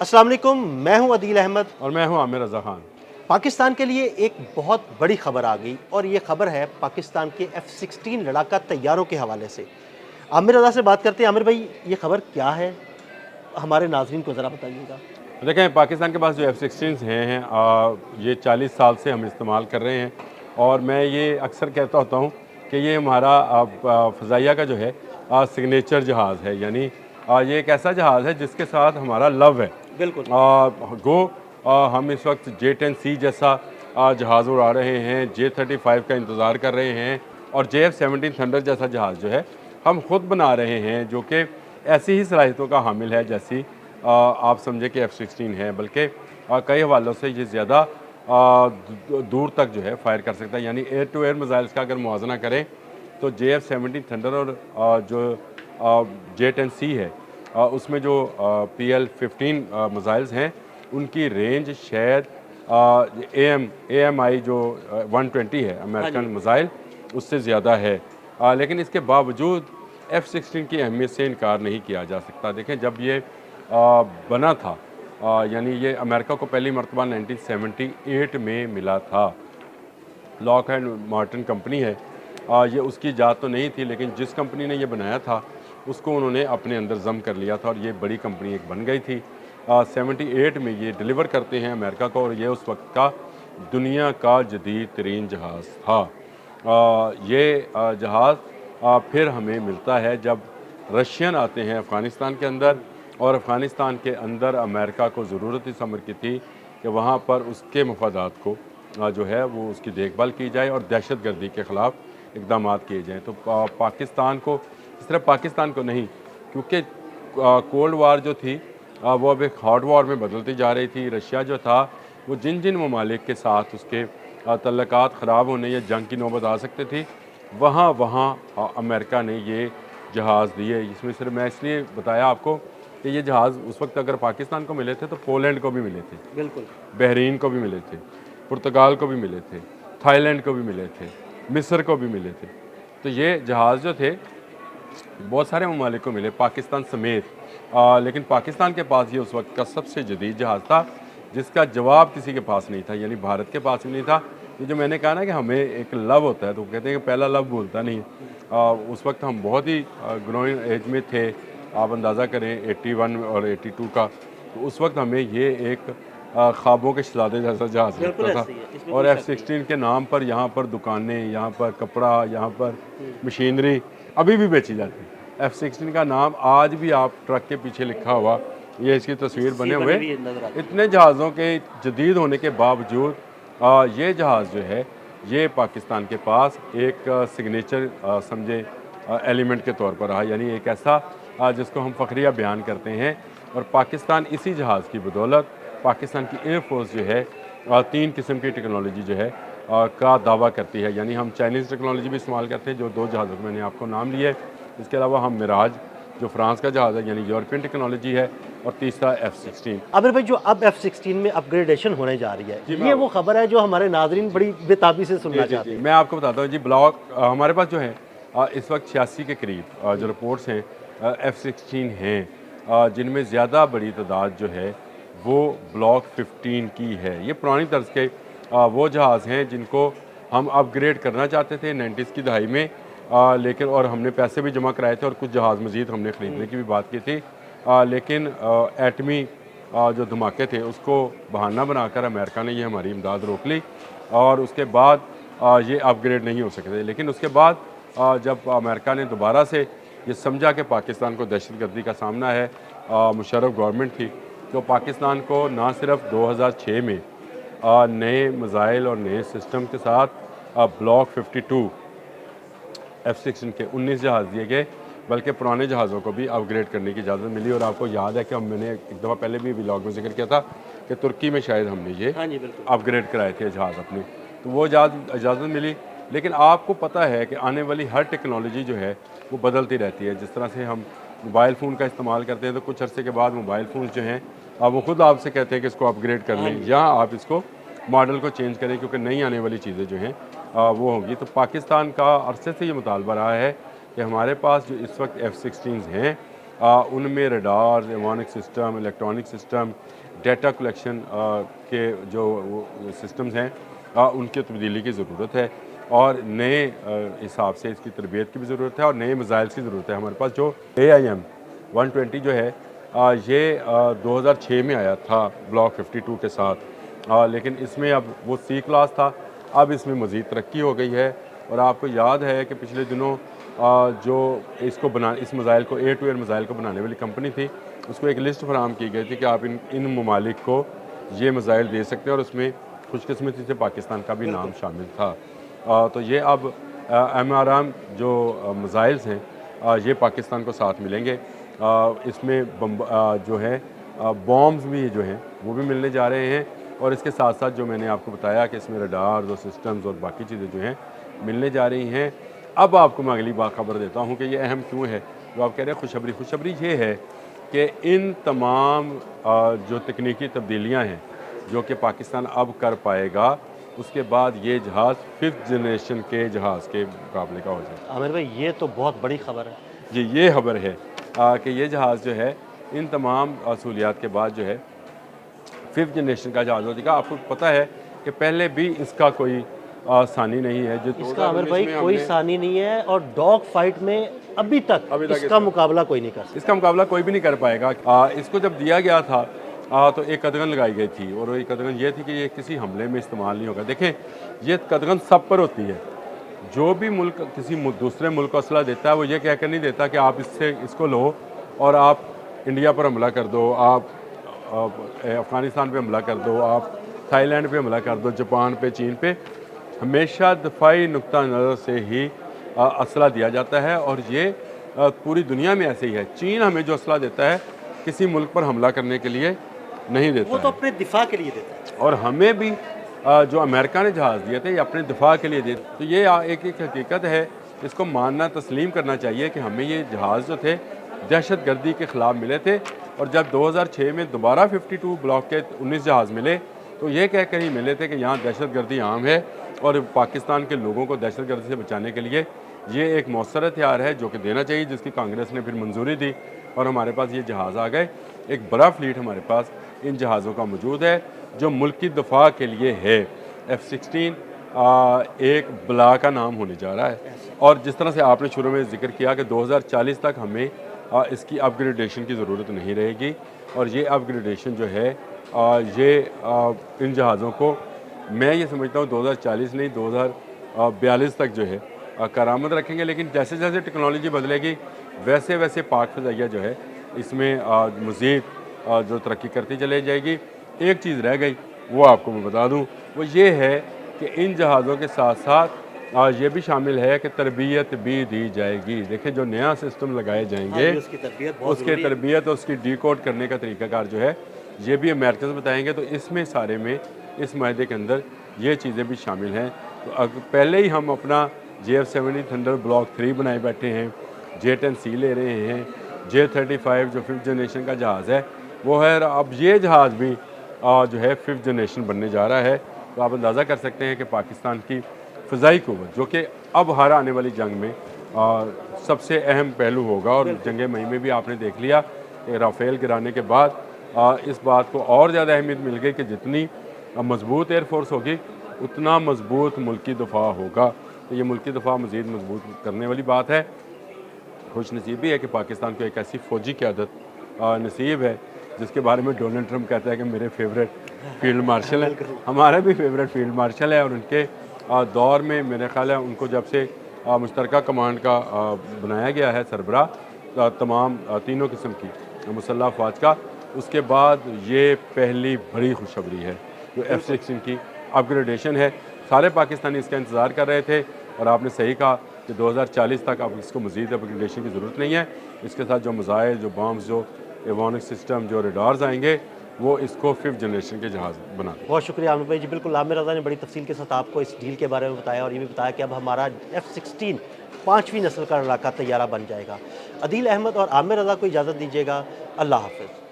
अस्सलाम वालेकुम, मैं हूं अदील अहमद। और मैं हूं आमिर रज़ा खान। पाकिस्तान के लिए एक बहुत बड़ी खबर आ गई और ये खबर है पाकिस्तान के F-16 लड़ाका तैयारों के हवाले से। आमिर रज़ा से बात करते हैं। आमिर भाई, ये खबर क्या है? हमारे नाज़रीन को ज़रा बताइएगा। देखें, पाकिस्तान के पास जो F-16 हैं ये 40 साल से हम इस्तेमाल कर रहे हैं। और मैं ये अक्सर कहता होता हूँ कि ये हमारा फ़ज़ाइया का जो है सिग्नेचर जहाज़ है। यानी ये एक ऐसा जहाज़ है जिसके साथ हमारा लव है। बिल्कुल। हम इस वक्त J-10C जैसा जहाज़ उड़ा रहे हैं, J-35 का इंतज़ार कर रहे हैं, और JF-17 थंडर जैसा जहाज़ जो है हम ख़ुद बना रहे हैं, जो कि ऐसी ही सलाहियतों का हामिल है जैसी आप समझे कि F-16 है। बल्कि कई हवालों से ये ज़्यादा दूर तक जो है फायर कर सकता है। यानी एयर टू एयर मिसाइल्स का अगर मुआवजा करें तो JF-17 थंडर और जो J-10C है उसमें जो PL-15 मिसाइल्स हैं उनकी रेंज शायद AMI जो 120 है अमेरिकन मिसाइल, उससे ज़्यादा है। लेकिन इसके बावजूद F-16 की अहमियत से इनकार नहीं किया जा सकता। देखें, जब ये बना था यानी ये अमेरिका को पहली मरतबा 1978 में मिला था। लॉकहीड मार्टिन कंपनी है, ये उसकी ईजाद तो नहीं थी, लेकिन जिस कंपनी ने ये बनाया था उसको उन्होंने अपने अंदर ज़म कर लिया था और ये बड़ी कंपनी एक बन गई थी। 78 में ये डिलीवर करते हैं अमेरिका को, और ये उस वक्त का दुनिया का जदीद तरीन जहाज़ था। ये जहाज़ फिर हमें मिलता है जब रशियन आते हैं अफ़गानिस्तान के अंदर, और अफ़गानिस्तान के अंदर अमेरिका को ज़रूरत इस अमर की थी कि वहाँ पर उसके मफादात को जो है वो उसकी देखभाल की जाए और दहशत गर्दी के ख़िलाफ़ इकदाम किए जाएँ। तो पाकिस्तान को, सिर्फ पाकिस्तान को नहीं, क्योंकि कोल्ड वार जो थी वो अब एक हॉट वार में बदलती जा रही थी। रशिया जो था वो जिन जिन ममालिक के साथ उसके तल्लुकात ख़राब होने या जंग की नौबत आ सकते थी, वहाँ वहाँ अमेरिका ने ये जहाज़ दिए। इसमें सिर्फ मैं इसलिए बताया आपको कि ये जहाज़ उस वक्त अगर पाकिस्तान को मिले थे तो पोलैंड को भी मिले थे, बिल्कुल। बहरीन को भी मिले थे, पुर्तगाल को भी मिले थे, थाईलैंड को भी मिले थे, मिस्र को भी मिले थे। तो ये जहाज़ जो थे बहुत सारे ममालिक को मिले, पाकिस्तान समेत। लेकिन पाकिस्तान के पास ये उस वक्त का सबसे जदीद जहाज़ था जिसका जवाब किसी के पास नहीं था, यानी भारत के पास भी नहीं था। ये जो मैंने कहा ना कि हमें एक लव होता है, तो कहते हैं कि पहला लव भूलता नहीं। उस वक्त हम बहुत ही ग्रोइंग एज में थे। आप अंदाज़ा करें 81 और 82 का, तो उस वक्त हमें ये एक ख्वाबों के शहज़ादे जैसा जहाज़ बिल्कुल लगता था। ऐसे ही है, इसमें और कोई शक नहीं है। F-16 के नाम पर यहाँ पर दुकानें, यहाँ पर कपड़ा, यहाँ पर मशीनरी अभी भी बेची जाती है। F-16 का नाम आज भी आप ट्रक के पीछे लिखा हुआ, ये इसकी तस्वीर बने हुए, हुई नजर आती है। इतने जहाज़ों के जदीद होने के बावजूद ये जहाज़ जो है ये पाकिस्तान के पास एक सिग्नेचर समझे एलिमेंट के तौर पर रहा। यानी एक ऐसा जिसको हम फ़ख्रिया बयान करते हैं। और पाकिस्तान इसी जहाज़ की बदौलत, पाकिस्तान की एयरफोर्स जो है 3 किस्म की टेक्नोलॉजी जो है का दावा करती है। यानी हम चाइनीज़ टेक्नोलॉजी भी इस्तेमाल करते हैं, जो 2 जहाज़ों के मैंने आपको नाम लिए। इसके अलावा हम मिराज जो फ्रांस का जहाज़ है यानी यूरोपियन टेक्नोलॉजी है, और तीसरा F-16। आमिर भाई, जो अब F-16 में अपग्रेडेशन होने जा रही है, जी, ये वो खबर है जो हमारे नाजरीन बड़ी बेताबी से सुनना जी, चाहते हैं। मैं आपको बताता हूँ जी। ब्लॉक हमारे पास जो है इस वक्त 86 के करीब जो रिपोर्ट्स हैं F-16 हैं, जिनमें ज़्यादा बड़ी तादाद जो है वो ब्लॉक 15 की है। ये पुरानी तर्ज के वो जहाज़ हैं जिनको हम अपग्रेड करना चाहते थे 90s की दहाई में, लेकिन और हमने पैसे भी जमा कराए थे और कुछ जहाज़ मज़ीद हमने ख़रीदने की भी बात की थी। लेकिन एटमी जो धमाके थे उसको बहाना बनाकर अमेरिका ने ये हमारी इमदाद रोक ली, और उसके बाद ये अपग्रेड नहीं हो सके थे। लेकिन उसके बाद जब अमेरिका ने दोबारा से ये समझा कि पाकिस्तान को दहशतगर्दी का सामना है, मुशर्रफ गवर्नमेंट थी, तो पाकिस्तान को ना सिर्फ 2006 में नए मिसाइल और नए सिस्टम के साथ ब्लॉक 52 F-16 के 19 जहाज़ दिए गए, बल्कि पुराने जहाज़ों को भी अपग्रेड करने की इजाज़त मिली। और आपको याद है कि मैंने एक दफ़ा पहले भी व्लॉग में जिक्र किया था कि तुर्की में शायद हमने ये हाँ जी, बिल्कुल। अपग्रेड कराए थे जहाज़ अपने, तो वो इजाज़त मिली। लेकिन आपको पता है कि आने वाली हर टेक्नोलॉजी जो है वो बदलती रहती है। जिस तरह से हम मोबाइल फ़ोन का इस्तेमाल करते हैं, तो कुछ अरसे के बाद मोबाइल फ़ोन जो हैं वो ख़ुद आपसे कहते हैं कि इसको अपग्रेड कर लें, या आप इसको मॉडल को चेंज करें, क्योंकि नई आने वाली चीज़ें जो हैं वो होंगी। तो पाकिस्तान का अरसे से ये मुतालबा रहा है कि हमारे पास जो इस वक्त F-16 हैं उनमें radar, avionic system, electronic system, data collection के जो सिस्टम्स हैं उनकी तब्दीली की ज़रूरत है और नए हिसाब से इसकी तरबियत की भी ज़रूरत है और नए मिसाइल की ज़रूरत है। हमारे पास जो AIM 120 जो है ये 2006 में आया था ब्लॉक 52 के साथ, लेकिन इसमें अब वो C क्लास था, अब इसमें मज़ीद तरक्की हो गई है। और आपको याद है कि पिछले दिनों जो इसको इस मिसाइल को एयर टू एयर मिसाइल को बनाने वाली कंपनी थी, उसको एक लिस्ट फराहम की गई थी कि आप इन ममालिक को ये मिसाइल दे सकते हैं और उसमें खुशकिस्मती से पाकिस्तान का भी नाम शामिल था। तो ये अब MRM जो मिसाइल्स हैं ये पाकिस्तान को साथ मिलेंगे। इसमें जो है बॉम्ब्स भी जो हैं वो भी मिलने जा रहे हैं और इसके साथ साथ जो मैंने आपको बताया कि इसमें रडार और सिस्टम्स और बाकी चीज़ें जो हैं मिलने जा रही हैं। अब आपको मैं अगली बात खबर देता हूँ कि ये अहम क्यों है। जो आप कह रहे हैं खुशखबरी ये है कि इन तमाम जो तकनीकी तब्दीलियाँ हैं जो कि पाकिस्तान अब कर पाएगा, उसके बाद ये जहाज़ 5th जनरेशन के जहाज़ के मुकाबले का हो जाएगा। आमिर भाई ये तो बहुत बड़ी खबर है। जी, ये खबर है कि ये जहाज़ जो है इन तमाम सहूलियात के बाद जो है 5th जनरेशन का जहाज़ हो जाएगा। आपको पता है कि पहले भी इसका कोई सानी नहीं है। जो इसका आमिर भाई कोई सानी नहीं है और डॉग फाइट में अभी तक इसका मुकाबला कोई नहीं कर सकता। इसका मुकाबला कोई भी नहीं कर पाएगा। इसको जब दिया गया था तो एक कदगन लगाई गई थी और एक कदगन ये थी कि ये किसी हमले में इस्तेमाल नहीं होगा। देखें, ये कदगन सब पर होती है। जो भी मुल्क किसी दूसरे मुल्क को असला देता है वो ये कहकर नहीं देता कि आप इसको लो और आप इंडिया पर हमला कर दो, आप अफ़गानिस्तान पे हमला कर दो, आप थाईलैंड पे हमला कर दो, जापान पे, चीन पे। हमेशा दफ़ाई नुक्ता नज़र से ही असला दिया जाता है और ये पूरी दुनिया में ऐसे ही है। चीन हमें जो असला देता है किसी मुल्क पर हमला करने के लिए नहीं देता, वो तो अपने दिफा के लिए देता है। और हमें भी जो अमेरिका ने जहाज़ दिए थे ये अपने दिफा के लिए दिए। तो ये एक हकीकत है, इसको मानना तस्लीम करना चाहिए कि हमें ये जहाज़ जो थे दहशत गर्दी के ख़िलाफ़ मिले थे और जब 2006 में दोबारा 52 ब्लॉक के 19 जहाज़ मिले तो ये कह कर ही मिले थे कि यहाँ दहशत गर्दी आम है और पाकिस्तान के लोगों को दहशत गर्दी से बचाने के लिए ये एक मौसर हथियार है जो कि देना चाहिए, जिसकी कांग्रेस ने फिर मंजूरी दी और हमारे पास ये जहाज़ आ गए। एक बड़ा फ्लीट हमारे पास इन जहाज़ों का मौजूद है जो मुल्क की दफा के लिए है। F-16 एक बला का नाम होने जा रहा है और जिस तरह से आपने शुरू में जिक्र किया कि 2040 तक हमें इसकी अपग्रेडेशन की ज़रूरत नहीं रहेगी और ये अपग्रेडेशन जो है ये इन जहाज़ों को मैं ये समझता हूँ 2040 नहीं 2042 तक जो है करामत रखेंगे। लेकिन जैसे जैसे टेक्नोलॉजी बदलेगी वैसे वैसे पाक फ़ज़ाइया जो है इसमें मज़ीद जो तरक्की करती चली जाएगी। एक चीज़ रह गई वो आपको मैं बता दूँ, वो ये है कि इन जहाज़ों के साथ साथ ये भी शामिल है कि तरबियत भी दी जाएगी। देखिए, जो नया सिस्टम लगाए जाएंगे उसकी तरबियत और उसकी डिकोड करने का तरीक़ाकार जो है ये भी अमेरिका से बताएंगे। तो इसमें सारे में इस माहदे के अंदर ये चीज़ें भी शामिल हैं। तो पहले ही हम अपना JF-70 थंडर ब्लॉक 3 बनाए बैठे हैं, J-10C ले रहे हैं, J-35 जो 5th जनरेशन का जहाज़ है वो है। अब ये जहाज़ भी जो है 5th जनरेशन बनने जा रहा है। तो आप अंदाज़ा कर सकते हैं कि पाकिस्तान की फ़ज़ाई क़ुव्वत जो कि अब हर आने वाली जंग में सबसे अहम पहलू होगा और जंग मई में भी आपने देख लिया कि राफ़ेल गिराने के बाद इस बात को और ज़्यादा अहमियत मिल गई कि जितनी मजबूत एयरफोर्स होगी उतना मजबूत मुल्की दफ़ा होगा। तो ये मुल्की दफ़ा मज़ीद मजबूत करने वाली बात है। खुश नसीबी है कि पाकिस्तान को एक ऐसी फ़ौजी क़यादत नसीब है जिसके बारे में डोनाल्ड ट्रंप कहता है कि मेरे फेवरेट फील्ड मार्शल हैं। हमारे भी फेवरेट फील्ड मार्शल है और उनके दौर में मेरे ख्याल है उनको जब से मुश्तरका कमांड का बनाया गया है सरबराह तमाम तीनों किस्म की मुसल्लह अफवाज का, उसके बाद ये पहली बड़ी खुशखबरी है जो F-16 की अपग्रेडेशन है। सारे पाकिस्तानी इसका इंतज़ार कर रहे थे और आपने सही कहा कि 2040 तक अब इसको मज़ीद अपग्रेडेशन की ज़रूरत नहीं है। इसके साथ जो मिसाइल, जो बॉम्ब्स, जो एवियोनिक सिस्टम, जो रडार्स आएंगे वो इसको 5th जनरेशन के जहाज़ बना दें। बहुत शुक्रिया आमिर भाई जी। बिल्कुल, आमिर रज़ा ने बड़ी तफसील के साथ आपको इस डील के बारे में बताया और ये भी बताया कि अब हमारा F-16 5वीं नस्ल का लड़ाका तैयारा बन जाएगा। अदील अहमद और आमिर रज़ा को इजाज़त दीजिएगा। अल्लाह हाफ़िज़।